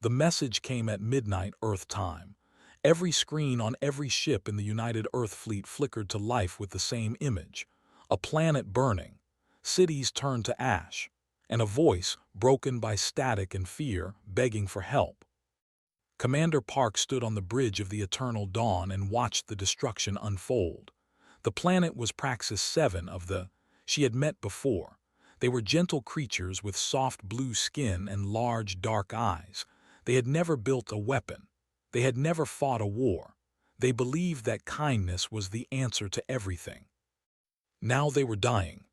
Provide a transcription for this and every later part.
The message came at midnight Earth time. Every screen on every ship in the United Earth Fleet flickered to life with the same image. A planet burning, cities turned to ash, and a voice, broken by static and fear, begging for help. Commander Park stood on the bridge of the Eternal Dawn and watched the destruction unfold. The planet was Praxis 7 of the she had met before. They were gentle creatures with soft blue skin and large dark eyes. They had never built a weapon. They had never fought a war. They believed that kindness was the answer to everything. Now they were dying.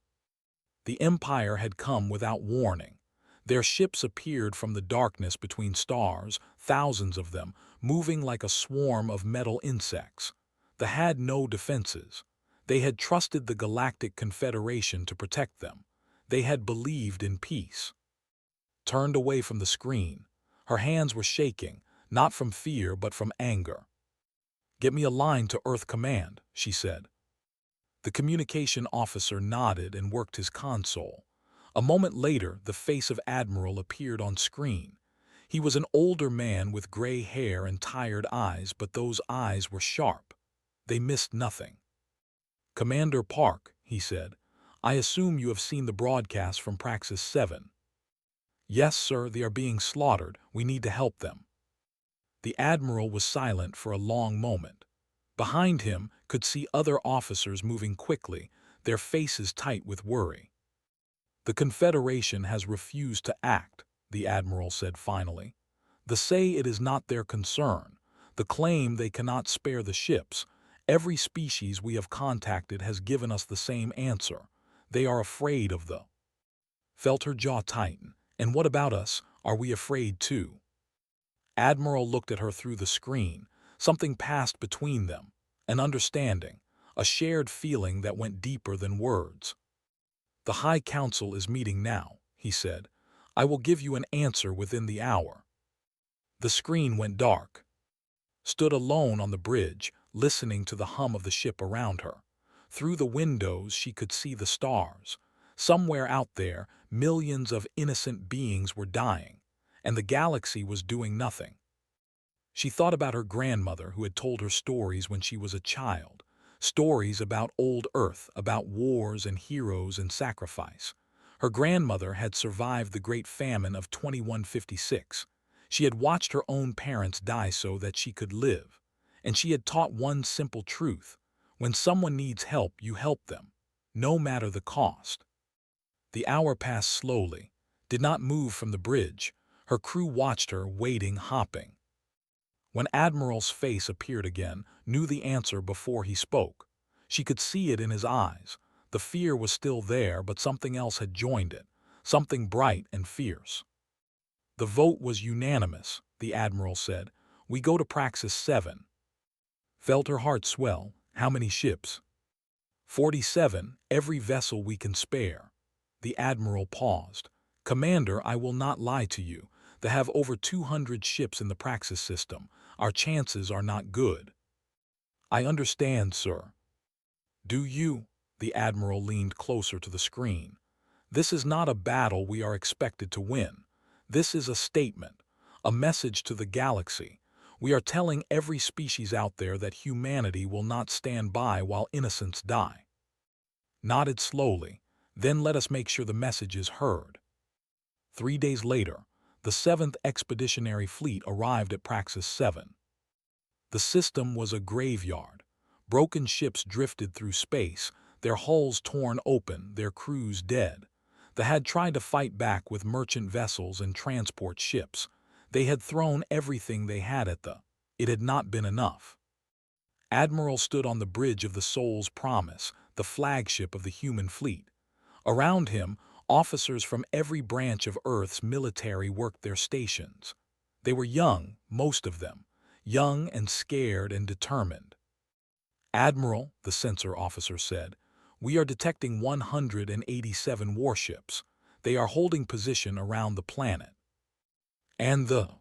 The Empire had come without warning. Their ships appeared from the darkness between stars, thousands of them, moving like a swarm of metal insects. They had no defenses. They had trusted the Galactic Confederation to protect them. They had believed in peace. Turned away from the screen, her hands were shaking, not from fear but from anger. "Get me a line to Earth Command," she said. The communication officer nodded and worked his console. A moment later, the face of Admiral appeared on screen. He was an older man with gray hair and tired eyes, but those eyes were sharp. They missed nothing. "Commander Park," he said, "I assume you have seen the broadcast from Praxis 7. "Yes, sir, they are being slaughtered. We need to help them." The Admiral was silent for a long moment. Behind him could see other officers moving quickly, their faces tight with worry. "The Confederation has refused to act," the Admiral said finally. "They say it is not their concern. They claim they cannot spare the ships. Every species we have contacted has given us the same answer. They are afraid of the—" Felt her jaw tighten. "And what about us? Are we afraid too?" Admiral looked at her through the screen. Something passed between them, an understanding, a shared feeling that went deeper than words. "The High Council is meeting now," he said. "I will give you an answer within the hour." The screen went dark. Stood alone on the bridge, listening to the hum of the ship around her. Through the windows she could see the stars. Somewhere out there, millions of innocent beings were dying, and the galaxy was doing nothing. She thought about her grandmother who had told her stories when she was a child, stories about old Earth, about wars and heroes and sacrifice. Her grandmother had survived the Great Famine of 2156. She had watched her own parents die so that she could live, and she had taught one simple truth: when someone needs help, you help them, no matter the cost. The hour passed slowly, did not move from the bridge. Her crew watched her, waiting, hopping. When Admiral's face appeared again, knew the answer before he spoke. She could see it in his eyes. The fear was still there, but something else had joined it, something bright and fierce. "The vote was unanimous," the Admiral said. "We go to Praxis 7. Felt her heart swell. "How many ships?" 47, every vessel we can spare." The Admiral paused. "Commander, I will not lie to you. They have over 200 ships in the Praxis system. Our chances are not good." "I understand, sir." "Do you?" The Admiral leaned closer to the screen. "This is not a battle we are expected to win. This is a statement, a message to the galaxy. We are telling every species out there that humanity will not stand by while innocents die." Nodded slowly. "Then let us make sure the message is heard." 3 days later, the 7th Expeditionary Fleet arrived at Praxis 7. The system was a graveyard. Broken ships drifted through space, their hulls torn open, their crews dead. They had tried to fight back with merchant vessels and transport ships. They had thrown everything they had at them. It had not been enough. Admiral stood on the bridge of the Soul's Promise, the flagship of the human fleet. Around him, officers from every branch of Earth's military worked their stations. They were young, most of them, young and scared and determined. "Admiral," the sensor officer said, "we are detecting 187 warships. They are holding position around the planet. And the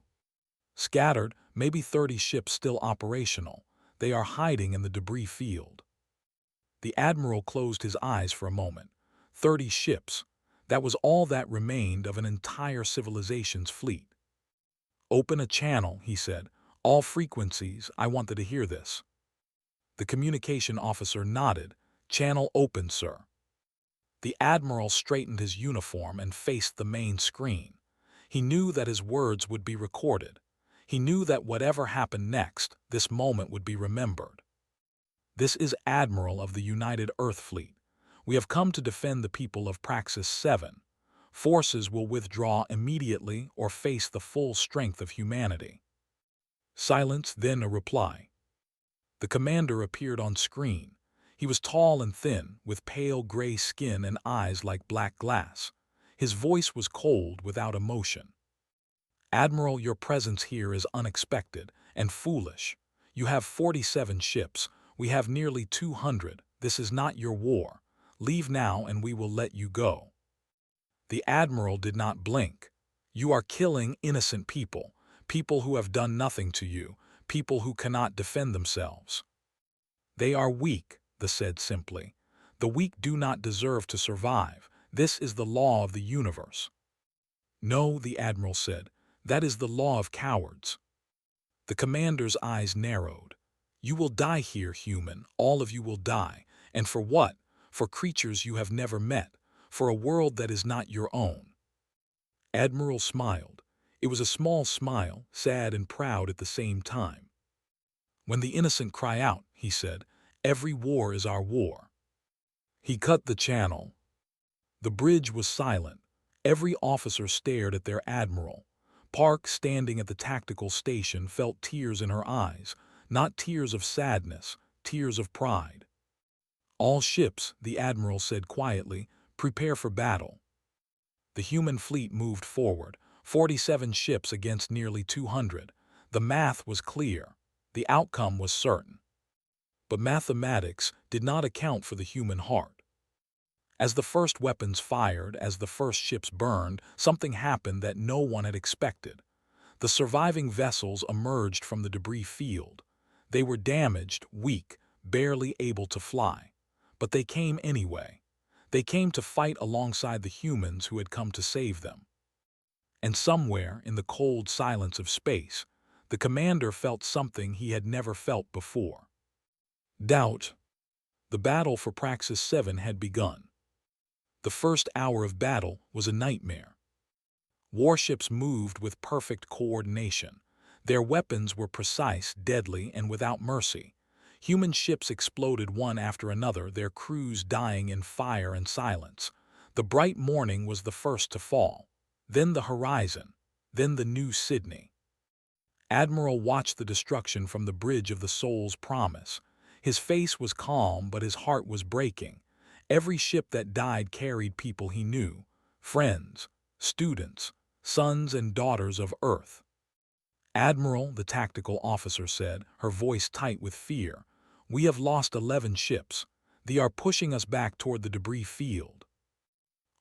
scattered, maybe 30 ships still operational. They are hiding in the debris field." The Admiral closed his eyes for a moment. 30 ships. That was all that remained of an entire civilization's fleet. "Open a channel," he said. "All frequencies, I wanted to hear this." The communication officer nodded. "Channel open, sir." The admiral straightened his uniform and faced the main screen. He knew that his words would be recorded. He knew that whatever happened next, this moment would be remembered. "This is Admiral of the United Earth Fleet. We have come to defend the people of Praxis 7. Forces will withdraw immediately or face the full strength of humanity." Silence, then a reply. The commander appeared on screen. He was tall and thin, with pale gray skin and eyes like black glass. His voice was cold, without emotion. "Admiral, your presence here is unexpected and foolish. You have 47 ships. We have nearly 200. This is not your war. Leave now and we will let you go." The admiral did not blink. "You are killing innocent people, people who have done nothing to you, people who cannot defend themselves." "They are weak," the said simply. "The weak do not deserve to survive. This is the law of the universe." "No," the admiral said. "That is the law of cowards." The commander's eyes narrowed. "You will die here, human. All of you will die. And for what? For creatures you have never met. For a world that is not your own." Admiral smiled. It was a small smile, sad and proud at the same time. "When the innocent cry out," he said, "every war is our war." He cut the channel. The bridge was silent. Every officer stared at their admiral. Park, standing at the tactical station, felt tears in her eyes, not tears of sadness, tears of pride. "All ships," the admiral said quietly, "prepare for battle." The human fleet moved forward, 47 ships against nearly 200. The math was clear. The outcome was certain. But mathematics did not account for the human heart. As the first weapons fired, as the first ships burned, something happened that no one had expected. The surviving vessels emerged from the debris field. They were damaged, weak, barely able to fly. But they came anyway. They came to fight alongside the humans who had come to save them. And somewhere, in the cold silence of space, the commander felt something he had never felt before. Doubt. The battle for Praxis 7 had begun. The first hour of battle was a nightmare. Warships moved with perfect coordination. Their weapons were precise, deadly, and without mercy. Human ships exploded one after another, their crews dying in fire and silence. The bright morning was the first to fall. Then the horizon. Then the new Sydney. Admiral watched the destruction from the bridge of the Soul's Promise. His face was calm, but his heart was breaking. Every ship that died carried people he knew, friends, students, sons and daughters of Earth. "Admiral," the tactical officer said, her voice tight with fear, "we have lost 11 ships. They are pushing us back toward the debris field."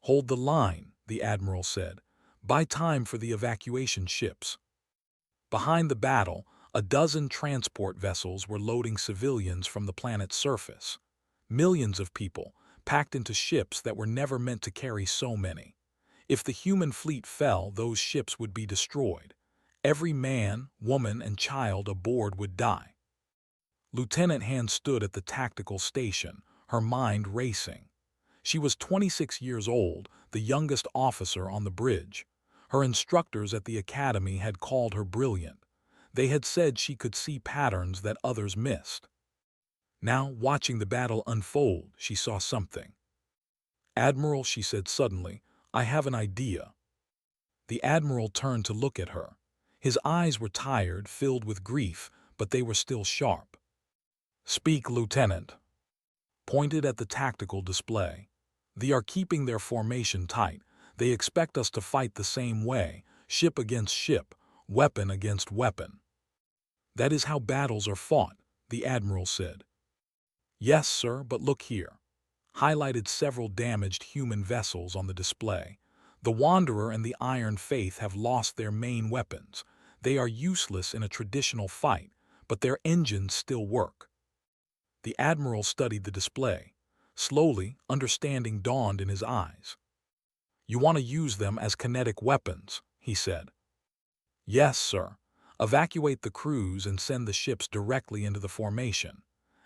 "Hold the line," the admiral said. "Buy time for the evacuation ships." Behind the battle, a dozen transport vessels were loading civilians from the planet's surface. Millions of people, packed into ships that were never meant to carry so many. If the human fleet fell, those ships would be destroyed. Every man, woman, and child aboard would die. Lieutenant Han stood at the tactical station, her mind racing. She was 26 years old, the youngest officer on the bridge. Her instructors at the academy had called her brilliant. They had said she could see patterns that others missed. Now, watching the battle unfold, she saw something. "Admiral," she said suddenly, "I have an idea." The admiral turned to look at her. His eyes were tired, filled with grief, but they were still sharp. "Speak, Lieutenant." Pointed at the tactical display. "They are keeping their formation tight. They expect us to fight the same way, ship against ship, weapon against weapon." "That is how battles are fought," the admiral said. "Yes, sir, but look here." Highlighted several damaged human vessels on the display. "The Wanderer and the Iron Faith have lost their main weapons. They are useless in a traditional fight, but their engines still work." The admiral studied the display. Slowly, understanding dawned in his eyes. "You want to use them as kinetic weapons," he said. Yes, sir. Evacuate the crews and send the ships directly into the formation.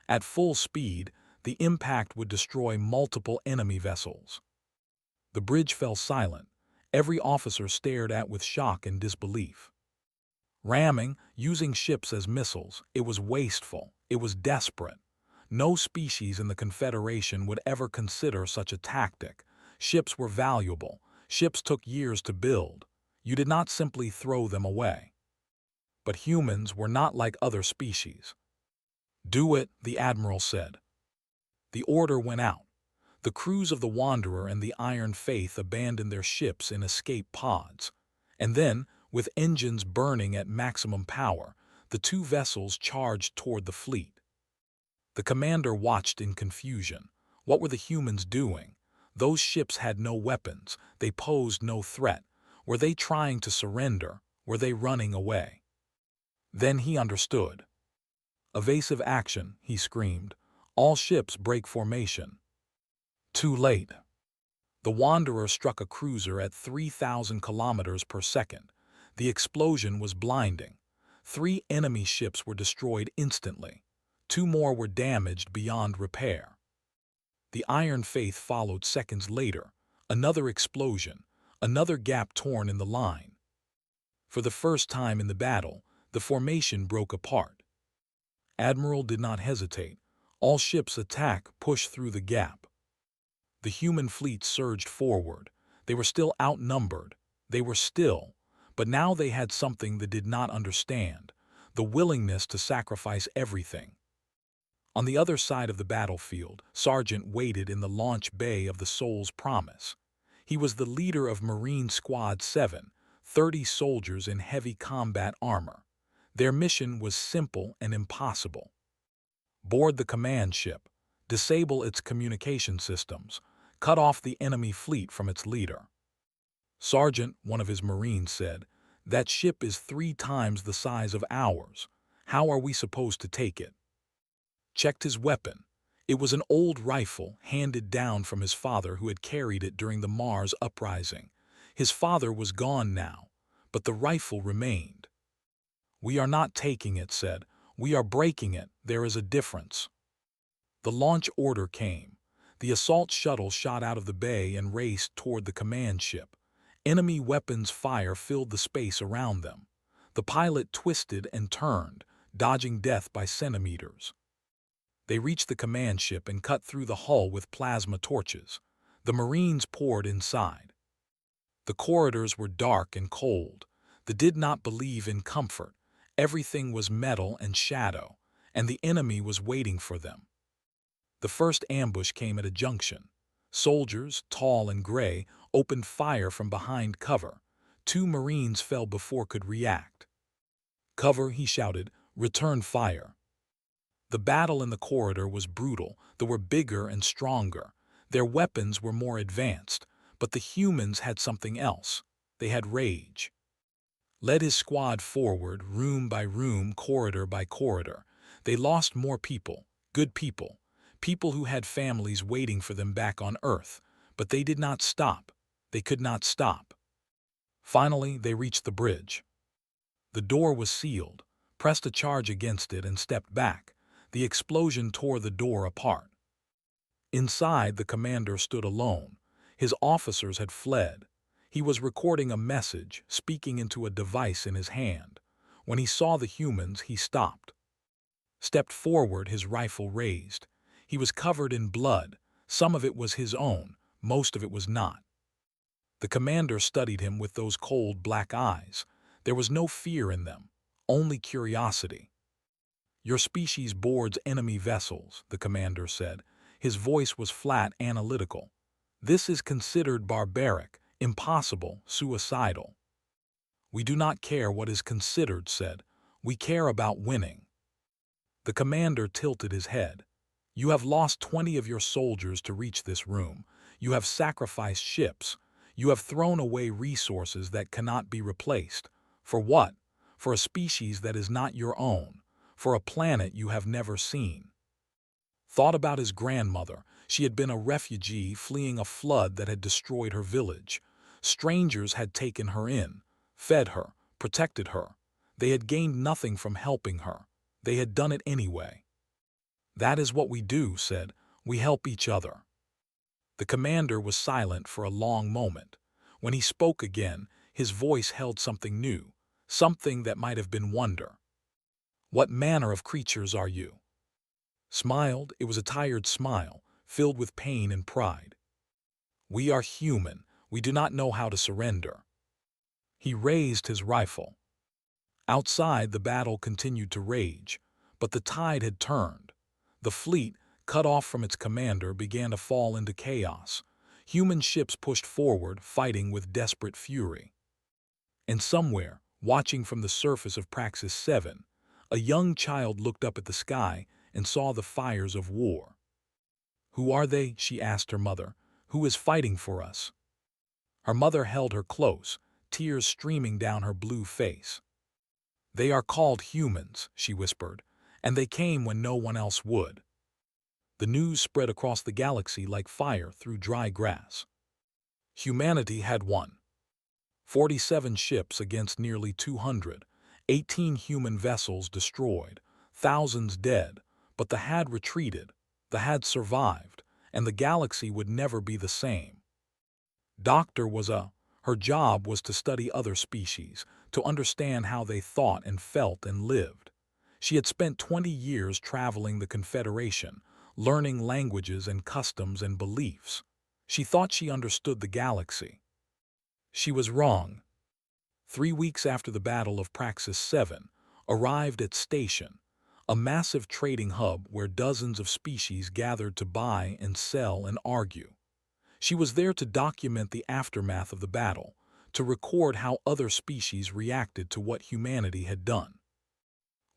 At full speed, the impact would destroy multiple enemy vessels. The bridge fell silent. Every officer stared at with shock and disbelief. Ramming, using ships as missiles, it was wasteful, it was desperate. No species in the Confederation would ever consider such a tactic. Ships were valuable. Ships took years to build. You did not simply throw them away. But humans were not like other species. Do it, the Admiral said. The order went out. The crews of the Wanderer and the Iron Faith abandoned their ships in escape pods. And then, with engines burning at maximum power, the two vessels charged toward the fleet. The commander watched in confusion. What were the humans doing? Those ships had no weapons. They posed no threat. Were they trying to surrender? Were they running away? Then he understood. Evasive action, he screamed. All ships break formation. Too late. The Wanderer struck a cruiser at 3,000 kilometers per second. The explosion was blinding. 3 enemy ships were destroyed instantly. 2 more were damaged beyond repair. The Iron Faith followed seconds later. Another explosion, another gap torn in the line. For the first time in the battle, the formation broke apart. Admiral did not hesitate. All ships attack pushed through the gap. The human fleet surged forward. They were still outnumbered. They were still, but now they had something they did not understand, the willingness to sacrifice everything. On the other side of the battlefield, Sergeant waited in the launch bay of the Soul's Promise. He was the leader of Marine Squad 7, 30 soldiers in heavy combat armor. Their mission was simple and impossible. Board the command ship, disable its communication systems, cut off the enemy fleet from its leader. Sergeant, one of his Marines, said, "That ship is 3 times the size of ours. How are we supposed to take it?" Checked his weapon. It was an old rifle handed down from his father who had carried it during the Mars uprising. His father was gone now, but the rifle remained. "We are not taking it," said. "We are breaking it. There is a difference." The launch order came. The assault shuttle shot out of the bay and raced toward the command ship. Enemy weapons fire filled the space around them. The pilot twisted and turned, dodging death by centimeters. They reached the command ship and cut through the hull with plasma torches. The Marines poured inside. The corridors were dark and cold. They did not believe in comfort. Everything was metal and shadow, and the enemy was waiting for them. The first ambush came at a junction. Soldiers, tall and gray, opened fire from behind cover. 2 Marines fell before could react. "Cover," he shouted. "Return fire." The battle in the corridor was brutal. They were bigger and stronger. Their weapons were more advanced, but the humans had something else. They had rage. Led his squad forward, room by room, corridor by corridor. They lost more people, good people, people who had families waiting for them back on Earth, but they did not stop. They could not stop. Finally, they reached the bridge. The door was sealed, pressed a charge against it and stepped back. The explosion tore the door apart. Inside, the commander stood alone. His officers had fled. He was recording a message, speaking into a device in his hand. When he saw the humans, he stopped. Stepped forward, his rifle raised. He was covered in blood. Some of it was his own, most of it was not. The commander studied him with those cold black eyes. There was no fear in them, only curiosity. "Your species boards enemy vessels," the commander said. His voice was flat, analytical. "This is considered barbaric, impossible, suicidal." "We do not care what is considered," said. "We care about winning." The commander tilted his head. "You have lost 20 of your soldiers to reach this room. You have sacrificed ships. You have thrown away resources that cannot be replaced. For what? For a species that is not your own. For a planet you have never seen." Thought about his grandmother. She had been a refugee fleeing a flood that had destroyed her village. Strangers had taken her in, fed her, protected her. They had gained nothing from helping her. They had done it anyway. "That is what we do," said. "We help each other." The commander was silent for a long moment. When he spoke again, his voice held something new, something that might have been wonder. "What manner of creatures are you?" Smiled. It was a tired smile, filled with pain and pride. "We are human. We do not know how to surrender." He raised his rifle. Outside, the battle continued to rage, but the tide had turned. The fleet, cut off from its commander, began to fall into chaos. Human ships pushed forward, fighting with desperate fury. And somewhere, watching from the surface of Praxis 7, a young child looked up at the sky and saw the fires of war. "Who are they?" she asked her mother. "Who is fighting for us?" Her mother held her close, tears streaming down her blue face. "They are called humans," she whispered, "and they came when no one else would." The news spread across the galaxy like fire through dry grass. Humanity had won. 47 ships against nearly 200, 18 human vessels destroyed, thousands dead, but the had retreated, the had survived, and the galaxy would never be the same. Her job was to study other species, to understand how they thought and felt and lived. She had spent 20 years traveling the Confederation, learning languages and customs and beliefs. She thought she understood the galaxy. She was wrong. 3 weeks after the Battle of Praxis 7, arrived at Station, a massive trading hub where dozens of species gathered to buy and sell and argue. She was there to document the aftermath of the battle, to record how other species reacted to what humanity had done.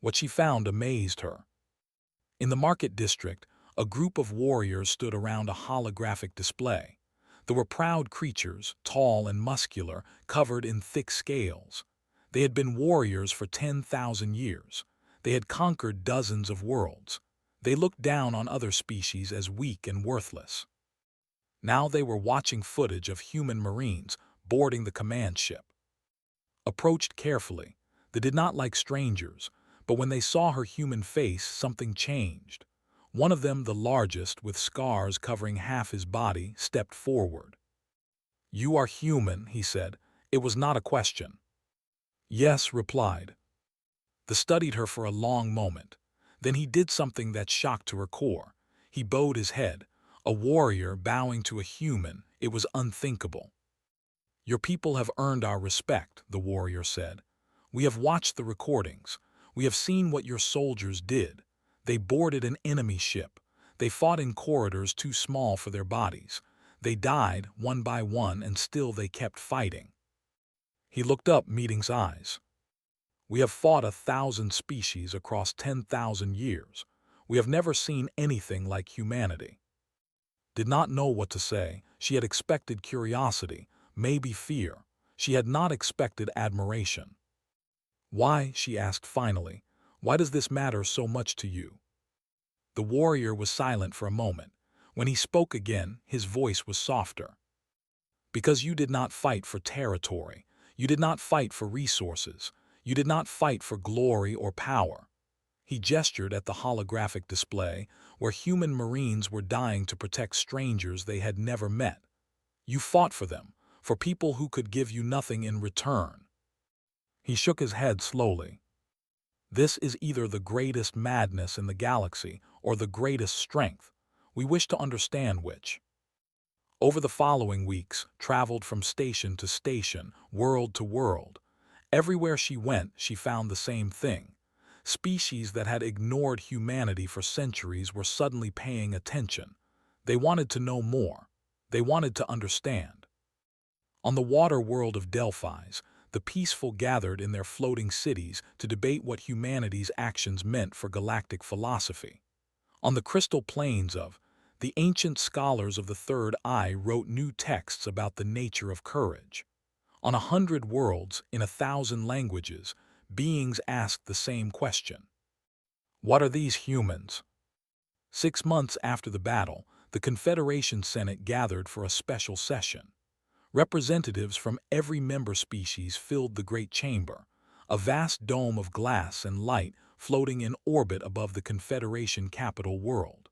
What she found amazed her. In the market district, a group of warriors stood around a holographic display. There were proud creatures, tall and muscular, covered in thick scales. They had been warriors for 10,000 years. They had conquered dozens of worlds. They looked down on other species as weak and worthless. Now they were watching footage of human marines boarding the command ship. Approached carefully, they did not like strangers, but when they saw her human face, something changed. One of them, the largest, with scars covering half his body, stepped forward. "You are human," he said. It was not a question. "Yes," replied. They studied her for a long moment. Then he did something that shocked to her core. He bowed his head. A warrior bowing to a human, it was unthinkable. "Your people have earned our respect," the warrior said. "We have watched the recordings. We have seen what your soldiers did. They boarded an enemy ship. They fought in corridors too small for their bodies. They died one by one, and still they kept fighting." He looked up, meeting eyes. "We have fought 1,000 species across 10,000 years. We have never seen anything like humanity." Did not know what to say. She had expected curiosity, maybe fear. She had not expected admiration. "Why?" she asked finally. "Why does this matter so much to you?" The warrior was silent for a moment. When he spoke again, his voice was softer. "Because you did not fight for territory. You did not fight for resources. You did not fight for glory or power." He gestured at the holographic display, where human marines were dying to protect strangers they had never met. "You fought for them, for people who could give you nothing in return." He shook his head slowly. "This is either the greatest madness in the galaxy or the greatest strength. We wish to understand which." Over the following weeks, traveled from station to station, world to world. Everywhere she went, she found the same thing. Species that had ignored humanity for centuries were suddenly paying attention. They wanted to know more. They wanted to understand. On the water world of Delphi's, the peaceful gathered in their floating cities to debate what humanity's actions meant for galactic philosophy. On the crystal plains of the ancient scholars of the Third Eye wrote new texts about the nature of courage. On 100 worlds, in 1,000 languages, beings asked the same question. What are these humans? 6 months after the battle, the Confederation Senate gathered for a special session. Representatives from every member species filled the great chamber. a vast dome of glass and light floating in orbit above the Confederation capital world.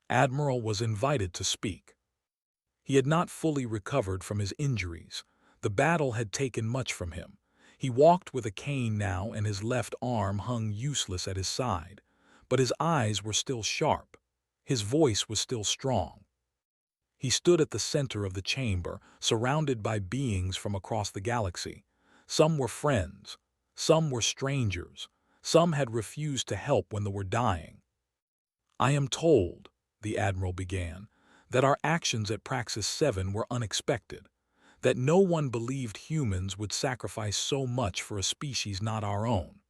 Admiral was invited to speak. He had not fully recovered from his injuries. The battle had taken much from him. He walked with a cane now, and his left arm hung useless at his side. But his eyes were still sharp. His voice was still strong. He stood at the center of the chamber, surrounded by beings from across the galaxy. Some were friends. Some were strangers. Some had refused to help when they were dying. "I am told," the Admiral began, "that our actions at Praxis 7 were unexpected, that no one believed humans would sacrifice so much for a species not our own."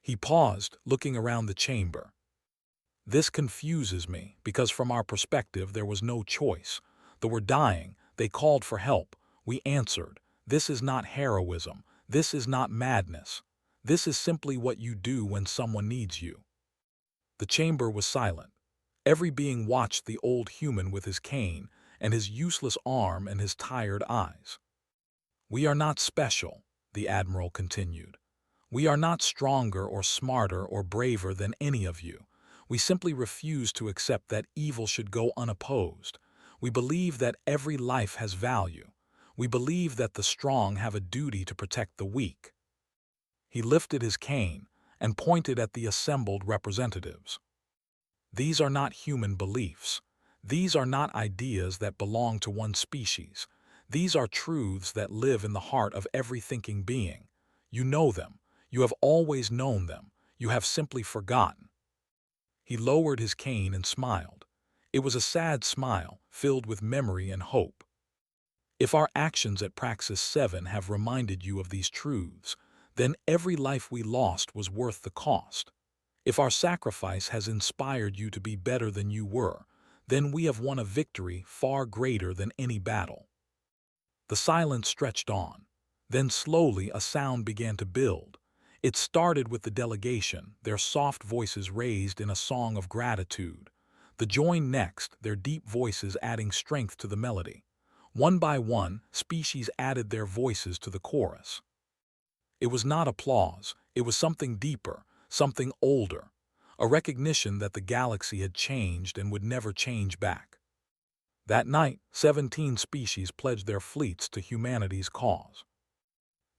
He paused, looking around the chamber. "This confuses me, because from our perspective there was no choice. They were dying, they called for help. We answered. This is not heroism. This is not madness. This is simply what you do when someone needs you." The chamber was silent. Every being watched the old human with his cane and his useless arm and his tired eyes. "We are not special," the Admiral continued. "We are not stronger or smarter or braver than any of you. We simply refuse to accept that evil should go unopposed. We believe that every life has value. We believe that the strong have a duty to protect the weak." He lifted his cane and pointed at the assembled representatives. "These are not human beliefs. These are not ideas that belong to one species. These are truths that live in the heart of every thinking being. You know them. You have always known them. You have simply forgotten." He lowered his cane and smiled. It was a sad smile, filled with memory and hope. "If our actions at Praxis 7 have reminded you of these truths, then every life we lost was worth the cost. If our sacrifice has inspired you to be better than you were, then we have won a victory far greater than any battle." The silence stretched on. Then slowly a sound began to build. It started with the delegation, their soft voices raised in a song of gratitude. The joined next, their deep voices adding strength to the melody. One by one, species added their voices to the chorus. It was not applause. It was something deeper, something older, a recognition that the galaxy had changed and would never change back. That night, 17 species pledged their fleets to humanity's cause.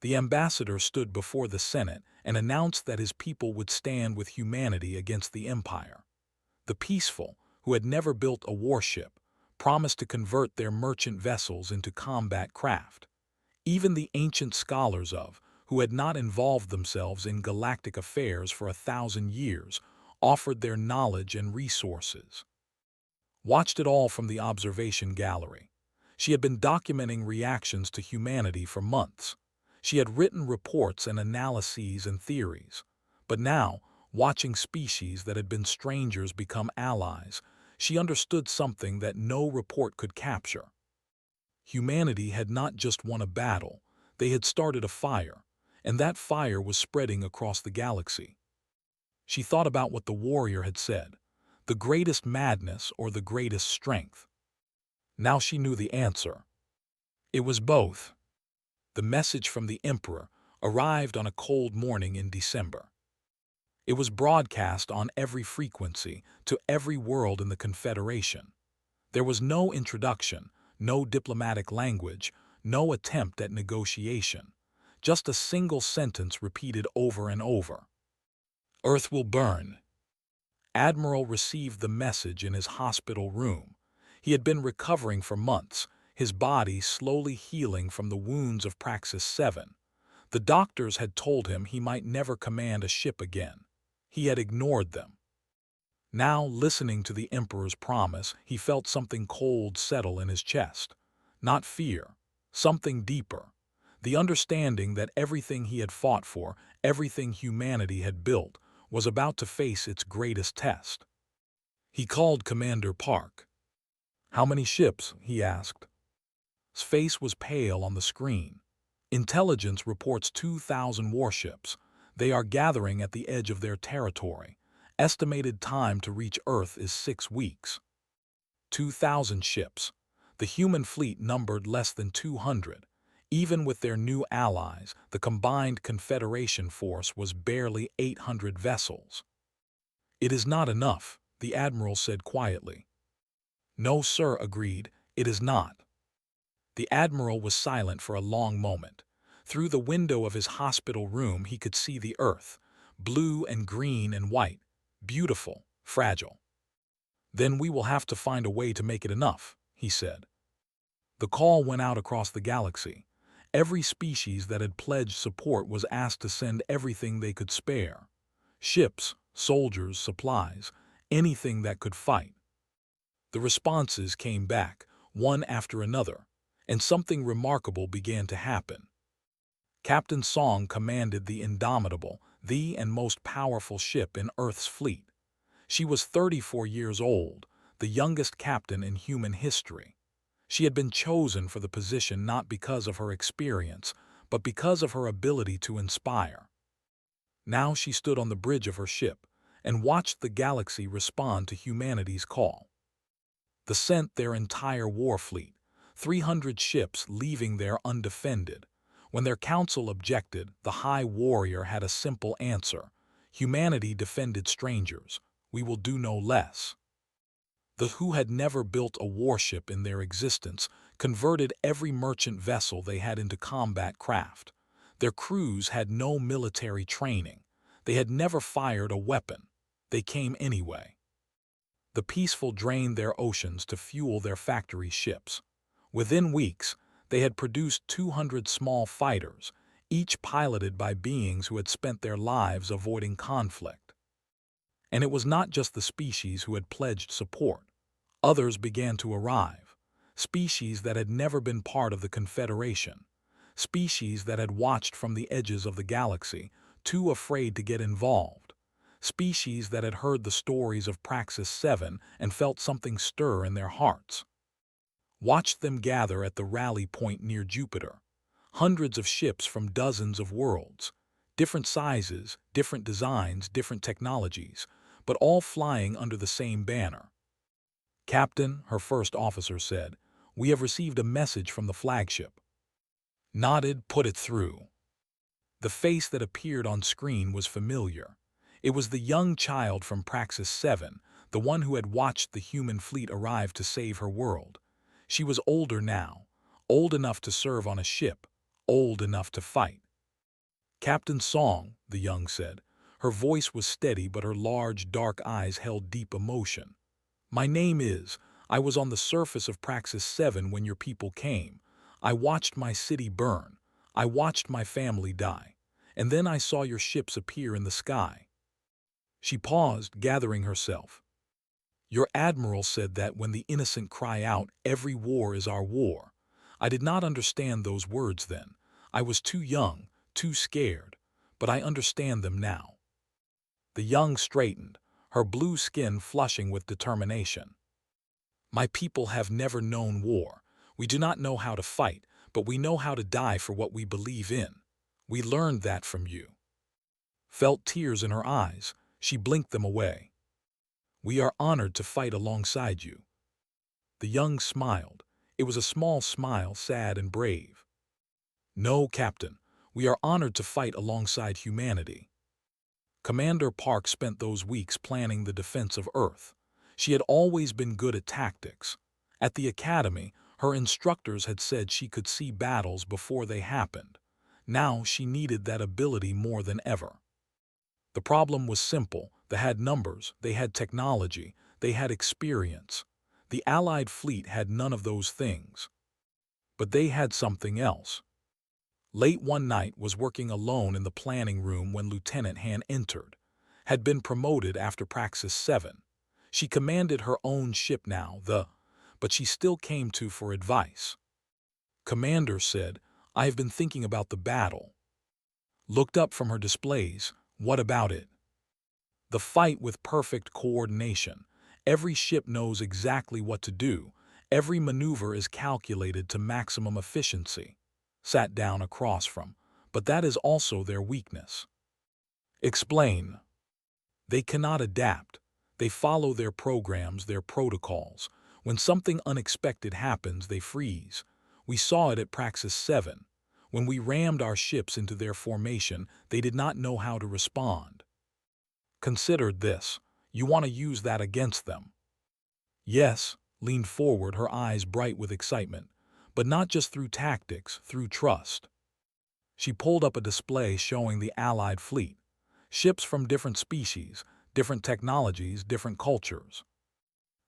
The ambassador stood before the Senate and announced that his people would stand with humanity against the Empire. The peaceful, who had never built a warship, promised to convert their merchant vessels into combat craft. Even the ancient scholars who had not involved themselves in galactic affairs for 1,000 years, offered their knowledge and resources. Watched it all from the observation gallery. She had been documenting reactions to humanity for months. She had written reports and analyses and theories. But now, watching species that had been strangers become allies, she understood something that no report could capture. Humanity had not just won a battle, they had started a fire, and that fire was spreading across the galaxy. She thought about what the warrior had said, the greatest madness or the greatest strength. Now she knew the answer. It was both. The message from the Emperor arrived on a cold morning in December. It was broadcast on every frequency to every world in the Confederation. There was no introduction, no diplomatic language, no attempt at negotiation. Just a single sentence repeated over and over. "Earth will burn." Admiral received the message in his hospital room. He had been recovering for months, his body slowly healing from the wounds of Praxis 7. The doctors had told him he might never command a ship again. He had ignored them. Now, listening to the Emperor's promise, he felt something cold settle in his chest. Not fear, something deeper. The understanding that everything he had fought for, everything humanity had built, was about to face its greatest test. He called Commander Park. "How many ships?" he asked. His face was pale on the screen. "Intelligence reports 2,000 warships. They are gathering at the edge of their territory. Estimated time to reach Earth is 6 weeks. 2,000 ships. The human fleet numbered less than 200. Even with their new allies, the combined Confederation force was barely 800 vessels. "It is not enough," the admiral said quietly. "No, sir," agreed, "it is not." The admiral was silent for a long moment. Through the window of his hospital room he could see the earth, blue and green and white, beautiful, fragile. "Then we will have to find a way to make it enough," he said. The call went out across the galaxy. Every species that had pledged support was asked to send everything they could spare. Ships, soldiers, supplies, anything that could fight. The responses came back, one after another, and something remarkable began to happen. Captain Song commanded the indomitable, the and most powerful ship in Earth's fleet. She was 34 years old, the youngest captain in human history. She had been chosen for the position not because of her experience, but because of her ability to inspire. Now she stood on the bridge of her ship and watched the galaxy respond to humanity's call. They sent their entire war fleet, 300 ships leaving there undefended. When their council objected, the High Warrior had a simple answer. Humanity defended strangers. We will do no less. The who had never built a warship in their existence converted every merchant vessel they had into combat craft. Their crews had no military training. They had never fired a weapon. They came anyway. The peaceful drained their oceans to fuel their factory ships. Within weeks, they had produced 200 small fighters, each piloted by beings who had spent their lives avoiding conflict. And it was not just the species who had pledged support. Others began to arrive, species that had never been part of the Confederation, species that had watched from the edges of the galaxy, too afraid to get involved, species that had heard the stories of Praxis 7 and felt something stir in their hearts. Watched them gather at the rally point near Jupiter, hundreds of ships from dozens of worlds, different sizes, different designs, different technologies, but all flying under the same banner. "Captain," her first officer said, "we have received a message from the flagship." Nodded, "Put it through." The face that appeared on screen was familiar. It was the young child from Praxis 7, the one who had watched the human fleet arrive to save her world. She was older now, old enough to serve on a ship, old enough to fight. "Captain Song," the young said. Her voice was steady, but her large, dark eyes held deep emotion. "My name is, I was on the surface of Praxis 7 when your people came. I watched my city burn. I watched my family die. And then I saw your ships appear in the sky." She paused, gathering herself. "Your admiral said that when the innocent cry out, every war is our war. I did not understand those words then. I was too young, too scared, but I understand them now." The young straightened, her blue skin flushing with determination. "My people have never known war. We do not know how to fight, but we know how to die for what we believe in. We learned that from you." Felt tears in her eyes, she blinked them away. "We are honored to fight alongside you." The young smiled. It was a small smile, sad and brave. "No, Captain, we are honored to fight alongside humanity." Commander Park spent those weeks planning the defense of Earth. She had always been good at tactics. At the academy, her instructors had said she could see battles before they happened. Now she needed that ability more than ever. The problem was simple. They had numbers, they had technology, they had experience. The Allied fleet had none of those things. But they had something else. Late one night was working alone in the planning room when Lieutenant Han entered. Had been promoted after Praxis 7. She commanded her own ship now, but she still came to for advice. "Commander," said, "I have been thinking about the battle." Looked up from her displays. "What about it?" "The fight with perfect coordination. Every ship knows exactly what to do. Every maneuver is calculated to maximum efficiency." Sat down across from, "But that is also their weakness." "Explain." "They cannot adapt. They follow their programs, their protocols. When something unexpected happens, they freeze. We saw it at Praxis 7. When we rammed our ships into their formation, they did not know how to respond. Consider this. You want to use that against them. Yes, leaned forward, her eyes bright with excitement, but not just through tactics, through trust. She pulled up a display showing the Allied fleet, ships from different species, different technologies, different cultures.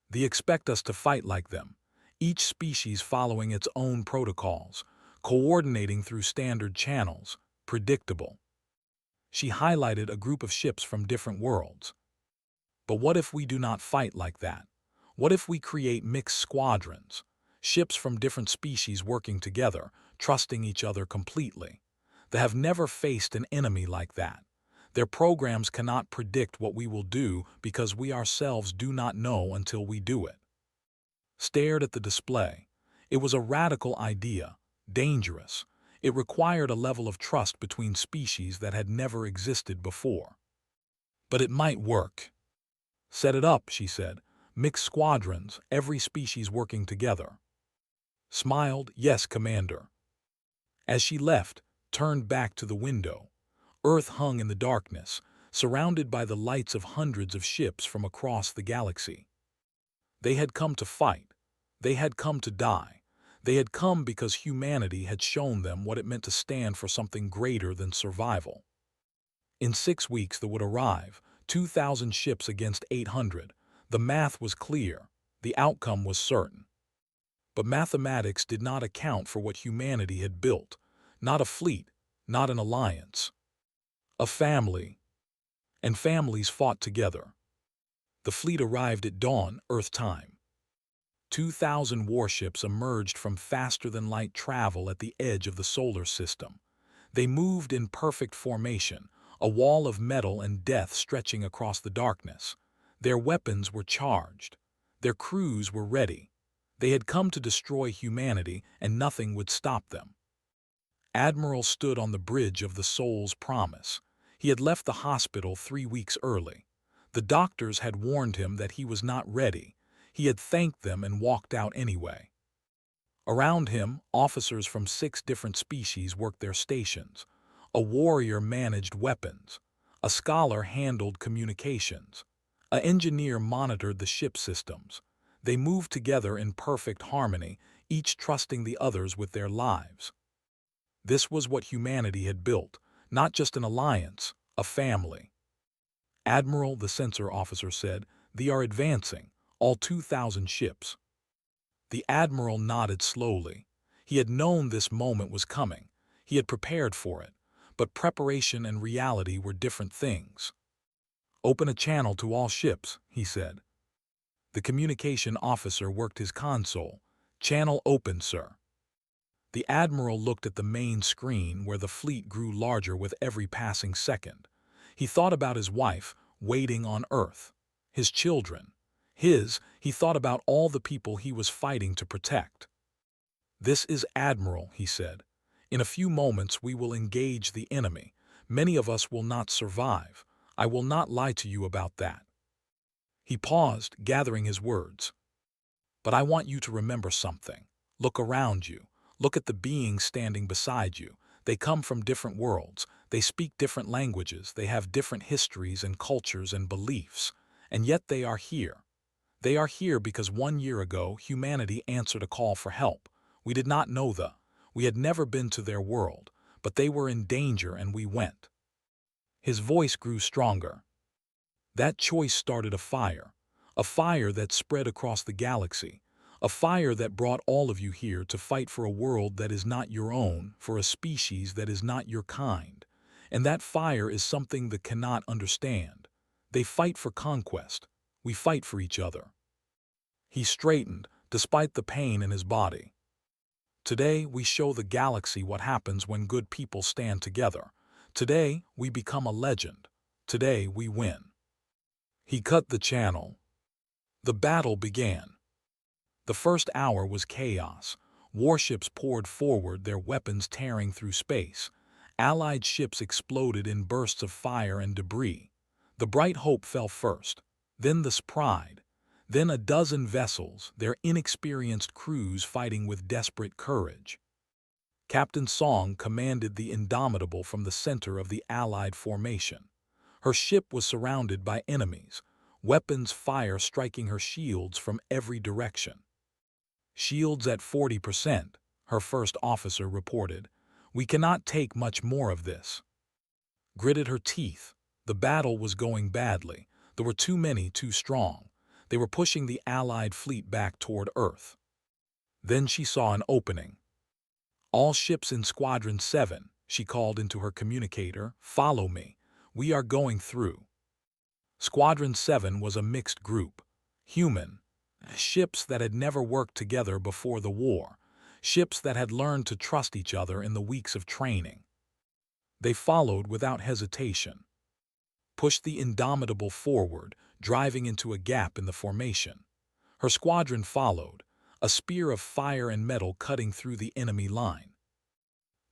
They expect us to fight like them, each species following its own protocols, coordinating through standard channels, predictable. She highlighted a group of ships from different worlds. But what if we do not fight like that? What if we create mixed squadrons, ships from different species working together, trusting each other completely? They have never faced an enemy like that. Their programs cannot predict what we will do because we ourselves do not know until we do it. Stared at the display. It was a radical idea, dangerous. It required a level of trust between species that had never existed before. But it might work. Set it up, she said. Mixed squadrons, every species working together. Smiled, yes, Commander. As she left, turned back to the window. Earth hung in the darkness, surrounded by the lights of hundreds of ships from across the galaxy. They had come to fight. They had come to die. They had come because humanity had shown them what it meant to stand for something greater than survival. In 6 weeks they would arrive, 2,000 ships against 800. The math was clear. The outcome was certain. But mathematics did not account for what humanity had built. Not a fleet, not an alliance. A family. And families fought together. The fleet arrived at dawn, Earth time. 2,000 warships emerged from faster-than-light travel at the edge of the solar system. They moved in perfect formation, a wall of metal and death stretching across the darkness. Their weapons were charged. Their crews were ready. They had come to destroy humanity, and nothing would stop them. Admiral stood on the bridge of the Soul's Promise. He had left the hospital 3 weeks early. The doctors had warned him that he was not ready. He had thanked them and walked out anyway. Around him, officers from 6 different species worked their stations. A warrior managed weapons. A scholar handled communications. An engineer monitored the ship systems. They moved together in perfect harmony, each trusting the others with their lives. This was what humanity had built, not just an alliance, a family. Admiral, the sensor officer said, "They are advancing, all 2,000 ships." The admiral nodded slowly. He had known this moment was coming. He had prepared for it. But preparation and reality were different things. "Open a channel to all ships," he said. The communication officer worked his console. "Channel open, sir." The admiral looked at the main screen where the fleet grew larger with every passing second. He thought about his wife, waiting on Earth. His children. He thought about all the people he was fighting to protect. "This is Admiral," he said. "In a few moments we will engage the enemy. Many of us will not survive. I will not lie to you about that." He paused, gathering his words. "But I want you to remember something. Look around you. Look at the beings standing beside you. They come from different worlds. They speak different languages. They have different histories and cultures and beliefs. And yet they are here. They are here because 1 year ago humanity answered a call for help. We did not know we had never been to their world, but they were in danger and we went." His voice grew stronger. That choice started a fire that spread across the galaxy, a fire that brought all of you here to fight for a world that is not your own, for a species that is not your kind. And that fire is something that cannot understand. They fight for conquest. We fight for each other. He straightened, despite the pain in his body. "Today we show the galaxy what happens when good people stand together. Today we become a legend. Today we win." He cut the channel. The battle began. The first hour was chaos. Warships poured forward, their weapons tearing through space. Allied ships exploded in bursts of fire and debris. The Bright Hope fell first, then the Pride, then a dozen vessels, their inexperienced crews fighting with desperate courage. Captain Song commanded the Indomitable from the center of the Allied formation. Her ship was surrounded by enemies, weapons fire striking her shields from every direction. "Shields at 40%, her first officer reported. "We cannot take much more of this." Gritted her teeth. The battle was going badly. There were too many, too strong. They were pushing the Allied fleet back toward Earth. Then she saw an opening. "All ships in Squadron 7, she called into her communicator, "follow me. We are going through." Squadron 7 was a mixed group. Human, ships that had never worked together before the war, ships that had learned to trust each other in the weeks of training. They followed without hesitation, pushed the Indomitable forward, driving into a gap in the formation. Her squadron followed, a spear of fire and metal cutting through the enemy line.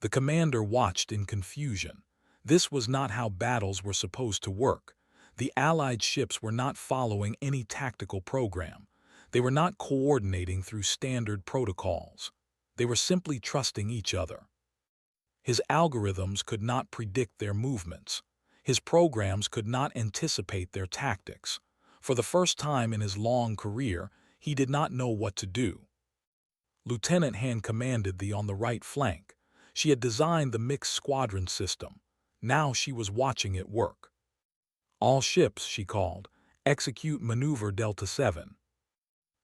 The commander watched in confusion. This was not how battles were supposed to work. The Allied ships were not following any tactical program. They were not coordinating through standard protocols. They were simply trusting each other. His algorithms could not predict their movements. His programs could not anticipate their tactics. For the first time in his long career, he did not know what to do. Lieutenant Han commanded the on the right flank. She had designed the mixed squadron system. Now she was watching it work. "All ships," she called, "execute maneuver Delta 7.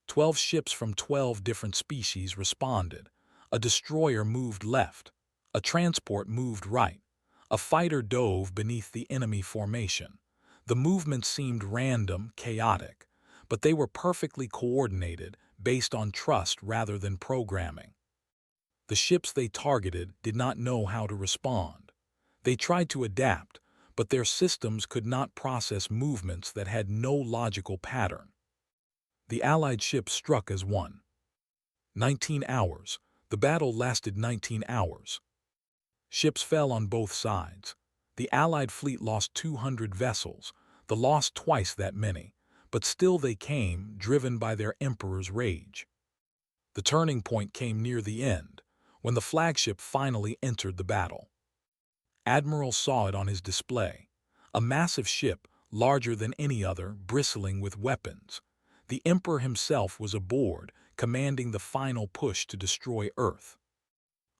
12 ships from 12 different species responded. A destroyer moved left. A transport moved right. A fighter dove beneath the enemy formation. The movements seemed random, chaotic, but they were perfectly coordinated, based on trust rather than programming. The ships they targeted did not know how to respond. They tried to adapt, but their systems could not process movements that had no logical pattern. The Allied ships struck as one. 19 hours. The battle lasted 19 hours. Ships fell on both sides. The Allied fleet lost 200 vessels, the loss twice that many, but still they came, driven by their emperor's rage. The turning point came near the end, when the flagship finally entered the battle. Admiral saw it on his display. A massive ship, larger than any other, bristling with weapons. The Emperor himself was aboard, commanding the final push to destroy Earth.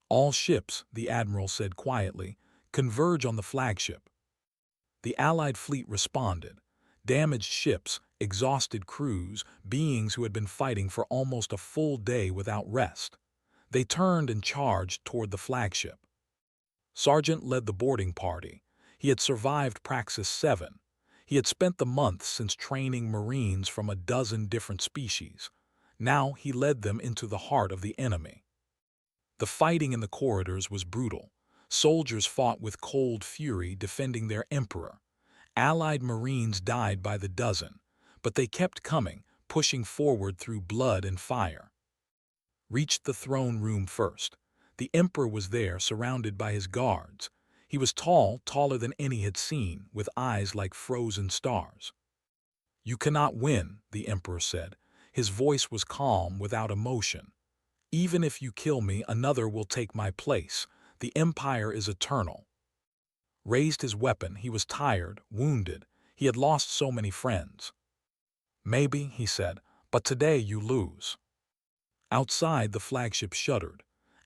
"All ships," the Admiral said quietly, "converge on the flagship." The Allied fleet responded. Damaged ships, exhausted crews, beings who had been fighting for almost a full day without rest. They turned and charged toward the flagship. Sergeant led the boarding party. He had survived Praxis 7. He had spent the months since training Marines from a dozen different species. Now he led them into the heart of the enemy. The fighting in the corridors was brutal. Soldiers fought with cold fury, defending their emperor. Allied Marines died by the dozen, but they kept coming, pushing forward through blood and fire. Reached the throne room first. The emperor was there, surrounded by his guards. He was tall, taller than any had seen, with eyes like frozen stars. "You cannot win," the emperor said. His voice was calm, without emotion. "Even if you kill me, another will take my place. The empire is eternal." Raised his weapon. He was tired, wounded. He had lost so many friends. "Maybe," he said, "but today you lose." Outside, the flagship shuddered.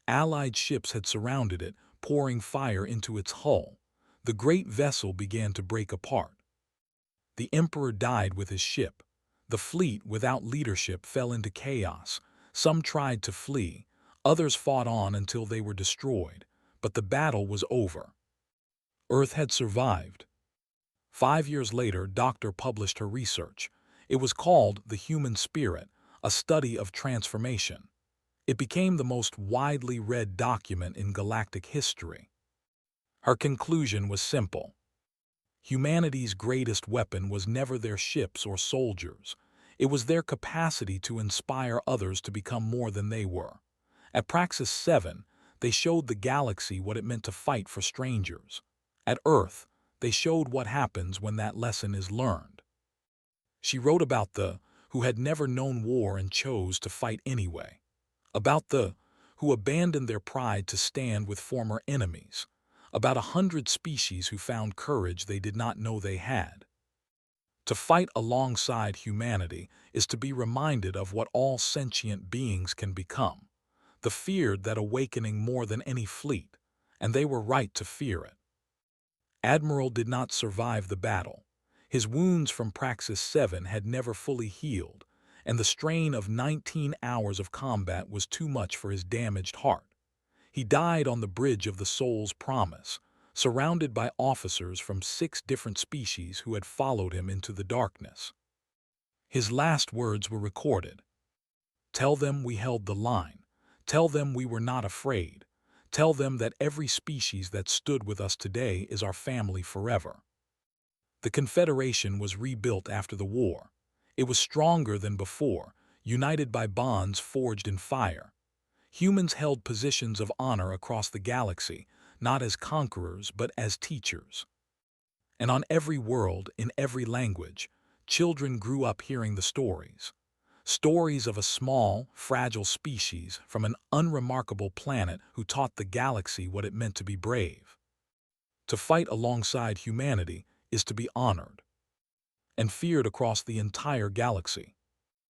Allied ships had surrounded it, pouring fire into its hull. The great vessel began to break apart. The Emperor died with his ship. The fleet, without leadership, fell into chaos. Some tried to flee. Others fought on until they were destroyed. But the battle was over. Earth had survived. 5 years later, Doctor published her research. It was called The Human Spirit, a study of transformation. It became the most widely read document in galactic history. Her conclusion was simple. Humanity's greatest weapon was never their ships or soldiers. It was their capacity to inspire others to become more than they were. At Praxis 7, they showed the galaxy what it meant to fight for strangers. At Earth, they showed what happens when that lesson is learned. She wrote about the who had never known war and chose to fight anyway. About the who abandoned their pride to stand with former enemies, about 100 species who found courage they did not know they had. To fight alongside humanity is to be reminded of what all sentient beings can become. The feared that awakening more than any fleet, and they were right to fear it. Admiral did not survive the battle. His wounds from Praxis 7 had never fully healed, and the strain of 19 hours of combat was too much for his damaged heart. He died on the bridge of the Soul's Promise, surrounded by officers from 6 different species who had followed him into the darkness. His last words were recorded. "Tell them we held the line. Tell them we were not afraid. Tell them that every species that stood with us today is our family forever." The Confederation was rebuilt after the war. It was stronger than before, united by bonds forged in fire. Humans held positions of honor across the galaxy, not as conquerors but as teachers. And on every world, in every language, children grew up hearing the stories. Stories of a small, fragile species from an unremarkable planet who taught the galaxy what it meant to be brave. To fight alongside humanity is to be honored and feared across the entire galaxy.